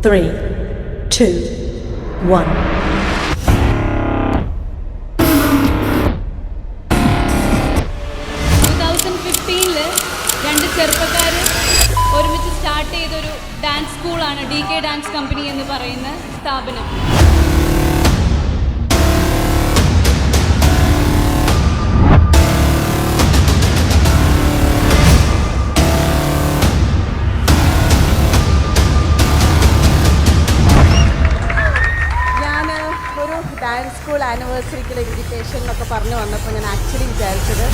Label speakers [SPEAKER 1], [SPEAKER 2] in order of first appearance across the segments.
[SPEAKER 1] 3, 2, 1.
[SPEAKER 2] രണ്ട് ചെറുപ്പക്കാർ ഒരുമിച്ച് സ്റ്റാർട്ട് ചെയ്തൊരു ഡാൻസ് സ്കൂളാണ് DK ഡാൻസ് കമ്പനി എന്ന് പറയുന്ന സ്ഥാപനം.
[SPEAKER 3] ഞാൻ ഒരു ഡാൻസ് സ്കൂൾ ആനിവേഴ്സറിക്കുള്ള ഇൻവിറ്റേഷൻ എന്നൊക്കെ പറഞ്ഞു വന്നപ്പോൾ ഞാൻ ആക്ച്വലി വിചാരിച്ചത്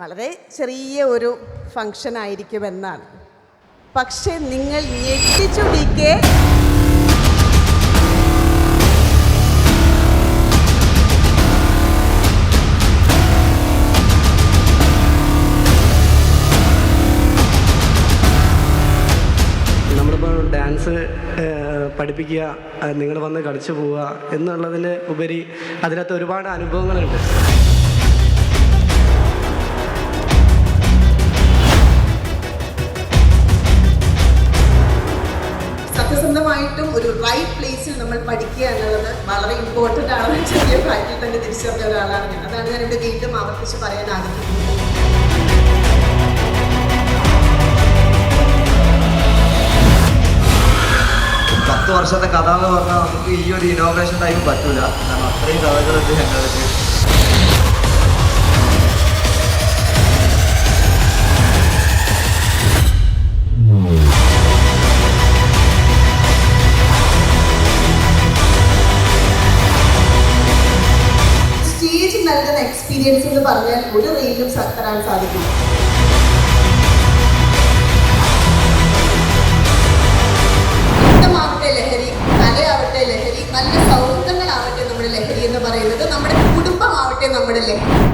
[SPEAKER 3] വളരെ ചെറിയ ഒരു ഫങ്ഷൻ ആയിരിക്കുമെന്നാണ്. പക്ഷെ നിങ്ങൾ ഞെട്ടിച്ചു DK.
[SPEAKER 4] നമ്മളിപ്പോൾ ഡാൻസ് പഠിപ്പിക്കുക, നിങ്ങൾ വന്ന് കളിച്ചു പോവുക എന്നുള്ളതിന് ഉപരി അതിനകത്ത് ഒരുപാട് അനുഭവങ്ങളുണ്ട്.
[SPEAKER 3] സത്യസന്ധമായിട്ടും ഒരു റൈറ്റ് പ്ലേസിൽ നമ്മൾ പഠിക്കുക എന്നുള്ളത് വളരെ ഇമ്പോർട്ടൻ്റ് ആണ്. ചെറിയ പ്രായത്തിൽ തന്നെ തിരിച്ചറിഞ്ഞ ഒരാളാണ് ഞാൻ. അതാണ് ഞാൻ ഇവിടെ വീണ്ടും ആവർത്തിച്ച് പറയാൻ ആഗ്രഹിക്കുന്നത്.
[SPEAKER 5] 10 വർഷത്തെ കഥ എന്ന് പറഞ്ഞാൽ നമുക്ക് ഈ ഒരു ഇനോഗ്രേഷൻ ടൈം പറ്റൂല. കാരണം അത്രയും കഥകളുണ്ട് ഞങ്ങൾക്ക്. സ്റ്റേജ് നൽകുന്ന എക്സ്പീരിയൻസ് എന്ന് പറഞ്ഞാൽ ഒരു റീലും തരാൻ സാധിക്കും. ലഹരി, കലയാവട്ടെ ലഹരി, നല്ല സൗഹൃദങ്ങളാവട്ടെ നമ്മുടെ ലഹരി എന്ന് പറയുന്നത്, നമ്മുടെ കുടുംബമാവട്ടെ നമ്മുടെ ലഹരി.